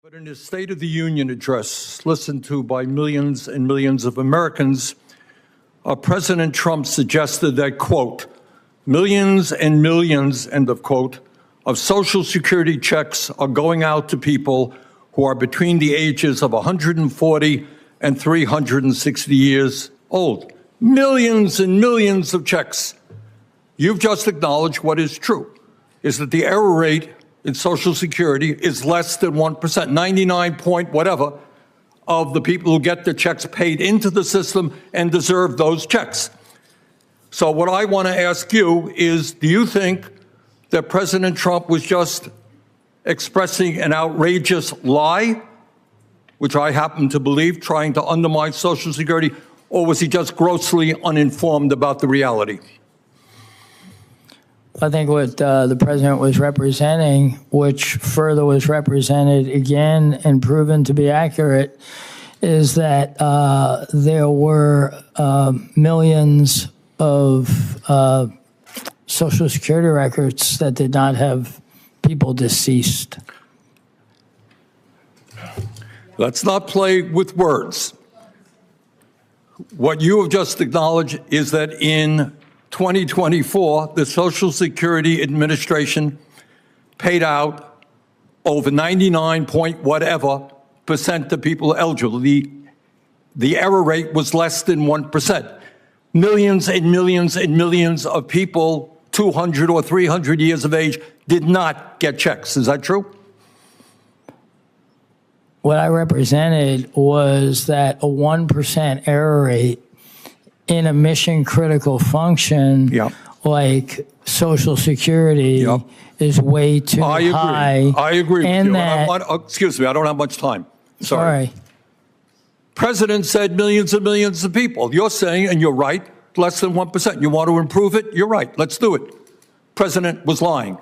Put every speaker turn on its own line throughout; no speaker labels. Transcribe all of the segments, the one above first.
But in his State of the Union address, listened to by millions and millions of Americans, President Trump suggested that, quote, millions and millions, end of quote, of Social Security checks are going out to people who are between the ages of 140 and 360 years old. Millions and millions of checks. You've just acknowledged what is true, is that the error rate in Social Security is less than 1%, 99 point whatever of the people who get their checks paid into the system and deserve those checks. So what I want to ask you is, do you think that President Trump was just expressing an outrageous lie, which I happen to believe, trying to undermine Social Security, or was he just grossly uninformed about the reality?
I think what the president was representing, which further was represented again and proven to be accurate, is that there were millions of Social Security records that did not have people deceased.
Let's not play with words. What you have just acknowledged is that in 2024, the Social Security Administration paid out over 99 point whatever percent of people eligible. The error rate was less than 1%. Millions and millions and millions of people, 200 or 300 years of age, did not get checks. Is that true?
What I represented was that a 1% error rate in a mission critical function like Social Security is way too high.
I agree with you.
That,
excuse me, I don't have much time. Sorry. President said millions and millions of people. You're saying, and you're right, less than 1%. You want to improve it? You're right. Let's do it. President was lying.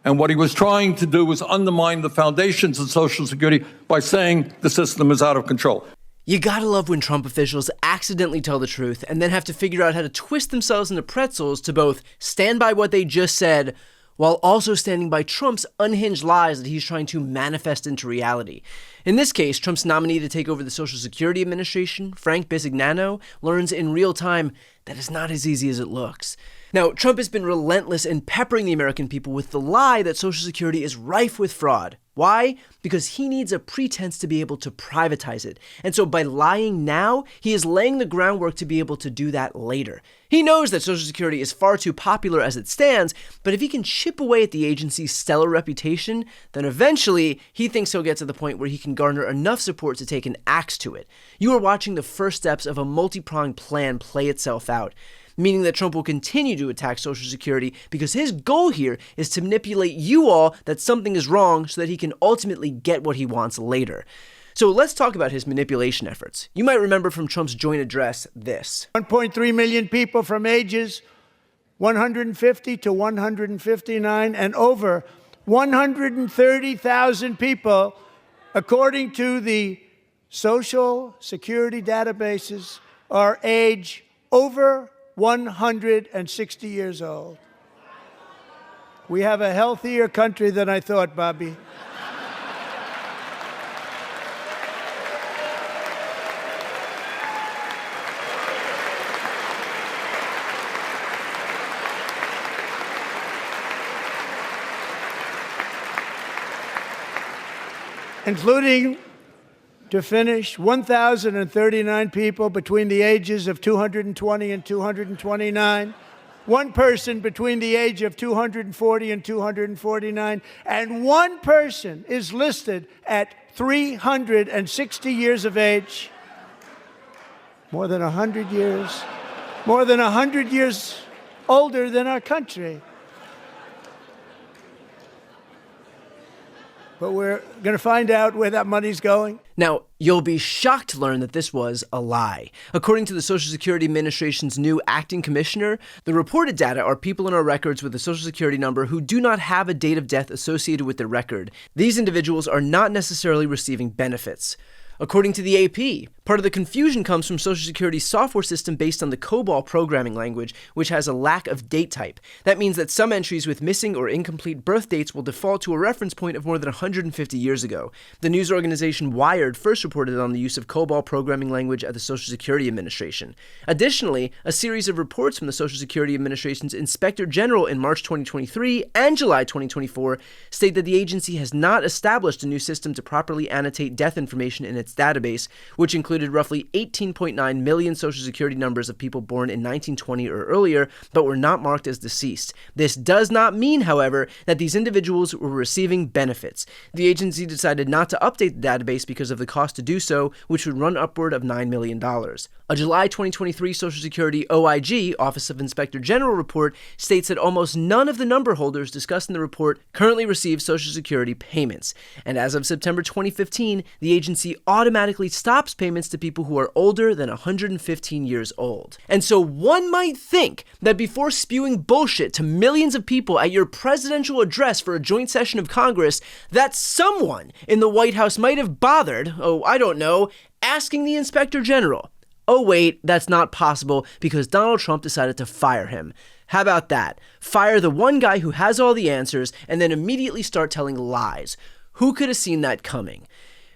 And what he was trying to do was undermine the foundations of Social Security by saying the system is out of control.
You gotta love when Trump officials accidentally tell the truth and then have to figure out how to twist themselves into pretzels to both stand by what they just said while also standing by Trump's unhinged lies that he's trying to manifest into reality. In this case, Trump's nominee to take over the Social Security Administration, Frank Bisignano, learns in real time that it's not as easy as it looks. Now, Trump has been relentless in peppering the American people with the lie that Social Security is rife with fraud. Why? Because he needs a pretense to be able to privatize it. And so by lying now, he is laying the groundwork to be able to do that later. He knows that Social Security is far too popular as it stands, but if he can chip away at the agency's stellar reputation, then eventually he thinks he'll get to the point where he can garner enough support to take an axe to it. You are watching the first steps of a multi-pronged plan play itself out, meaning that Trump will continue to attack Social Security because his goal here is to manipulate you all that something is wrong so that he can ultimately get what he wants later. So let's talk about his manipulation efforts. You might remember from Trump's joint address this.
1.3 million people from ages 150 to 159 and over 130,000 people, according to the Social Security databases, are age over 160 years old. We have a healthier country than I thought, Bobby. Including, to finish, 1,039 people between the ages of 220 and 229, one person between the age of 240 and 249, and one person is listed at 360 years of age, more than 100 years older than our country. But we're going to find out where that money's going.
Now, you'll be shocked to learn that this was a lie. According to the Social Security Administration's new acting commissioner, the reported data are people in our records with a Social Security number who do not have a date of death associated with their record. These individuals are not necessarily receiving benefits. According to the AP, part of the confusion comes from Social Security's software system based on the COBOL programming language, which has a lack of date type. That means that some entries with missing or incomplete birth dates will default to a reference point of more than 150 years ago. The news organization Wired first reported on the use of COBOL programming language at the Social Security Administration. Additionally, a series of reports from the Social Security Administration's Inspector General in March 2023 and July 2024 state that the agency has not established a new system to properly annotate death information in its database, which included roughly 18.9 million Social Security numbers of people born in 1920 or earlier, but were not marked as deceased. This does not mean, however, that these individuals were receiving benefits. The agency decided not to update the database because of the cost to do so, which would run upward of $9 million. A July 2023 Social Security OIG, Office of Inspector General report, states that almost none of the number holders discussed in the report currently receive Social Security payments. And as of September 2015, the agency automatically stops payments to people who are older than 115 years old. And so one might think that before spewing bullshit to millions of people at your presidential address for a joint session of Congress, that someone in the White House might have bothered, asking the Inspector General. Oh wait, that's not possible because Donald Trump decided to fire him. How about that? Fire the one guy who has all the answers and then immediately start telling lies. Who could have seen that coming?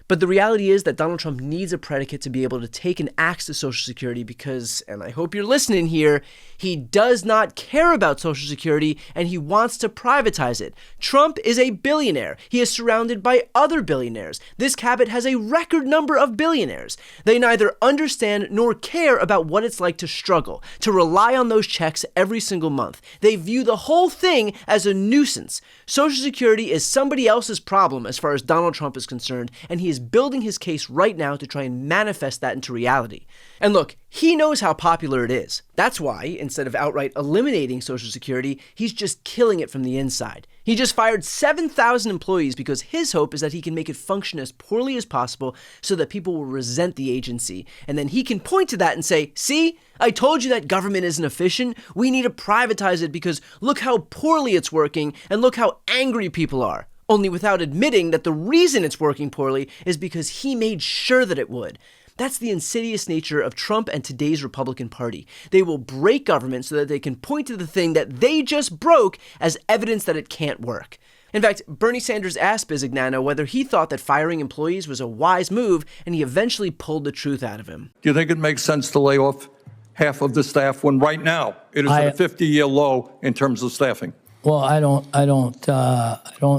But the reality is that Donald Trump needs a predicate to be able to take an axe to Social Security because, and I hope you're listening here, he does not care about Social Security and he wants to privatize it. Trump is a billionaire. He is surrounded by other billionaires. This cabinet has a record number of billionaires. They neither understand nor care about what it's like to struggle, to rely on those checks every single month. They view the whole thing as a nuisance. Social Security is somebody else's problem as far as Donald Trump is concerned, and he is building his case right now to try and manifest that into reality. And look, he knows how popular it is. That's why, instead of outright eliminating Social Security, he's just killing it from the inside. He just fired 7,000 employees because his hope is that he can make it function as poorly as possible so that people will resent the agency. And then he can point to that and say, see, I told you that government isn't efficient. We need to privatize it because look how poorly it's working and look how angry people are. Only without admitting that the reason it's working poorly is because he made sure that it would. That's the insidious nature of Trump and today's Republican Party. They will break government so that they can point to the thing that they just broke as evidence that it can't work. In fact, Bernie Sanders asked Bizignano whether he thought that firing employees was a wise move, and he eventually pulled the truth out of him.
Do you think it makes sense to lay off half of the staff when right now it is at a 50-year low in terms of staffing?
Well, I don't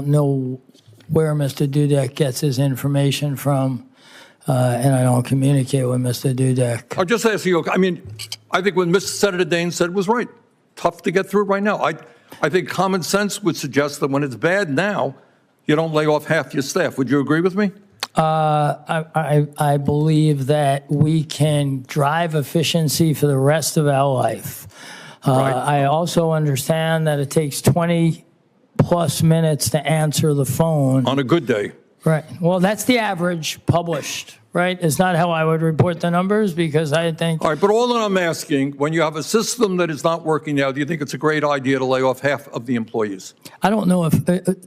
know where Mr. Dudek gets his information from, and I don't communicate with Mr. Dudek.
I'll just ask you, I think what Mr. Senator Dane said was right. Tough to get through right now. I think common sense would suggest that when it's bad now, you don't lay off half your staff. Would you agree with me?
I believe that we can drive efficiency for the rest of our life.
Right.
I also understand that it takes 20 plus minutes to answer the phone.
On a good day.
Right. Well, that's the average published, right? It's not how I would report the numbers because I think...
All right, but all that I'm asking, when you have a system that is not working now, do you think it's a great idea to lay off half of the employees?
I don't know if...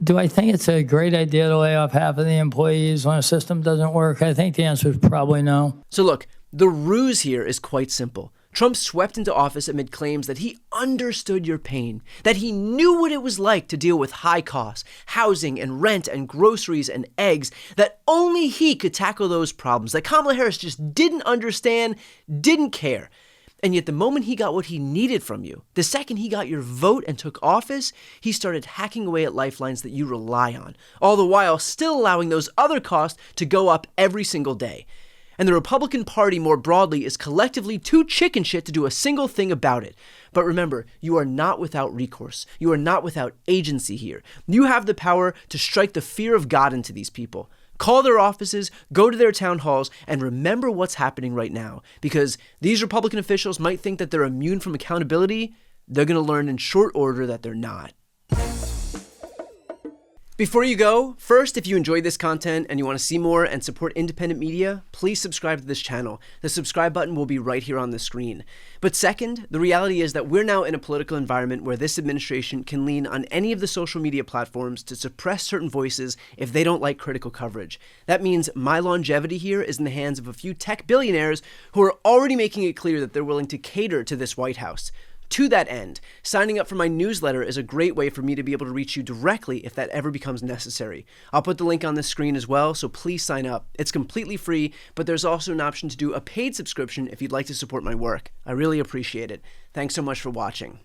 do I think it's a great idea to lay off half of the employees when a system doesn't work? I think the answer is probably no.
So look, the ruse here is quite simple. Trump swept into office amid claims that he understood your pain, that he knew what it was like to deal with high costs, housing and rent and groceries and eggs, that only he could tackle those problems, that Kamala Harris just didn't understand, didn't care. And yet the moment he got what he needed from you, the second he got your vote and took office, he started hacking away at lifelines that you rely on, all the while still allowing those other costs to go up every single day. And the Republican Party more broadly is collectively too chicken shit to do a single thing about it. But remember, you are not without recourse. You are not without agency here. You have the power to strike the fear of God into these people. Call their offices, go to their town halls, and remember what's happening right now. Because these Republican officials might think that they're immune from accountability. They're going to learn in short order that they're not. Before you go, first, if you enjoyed this content and you want to see more and support independent media, please subscribe to this channel. The subscribe button will be right here on the screen. But second, the reality is that we're now in a political environment where this administration can lean on any of the social media platforms to suppress certain voices if they don't like critical coverage. That means my longevity here is in the hands of a few tech billionaires who are already making it clear that they're willing to cater to this White House. To that end, signing up for my newsletter is a great way for me to be able to reach you directly if that ever becomes necessary. I'll put the link on the screen as well, so please sign up. It's completely free, but there's also an option to do a paid subscription if you'd like to support my work. I really appreciate it. Thanks so much for watching.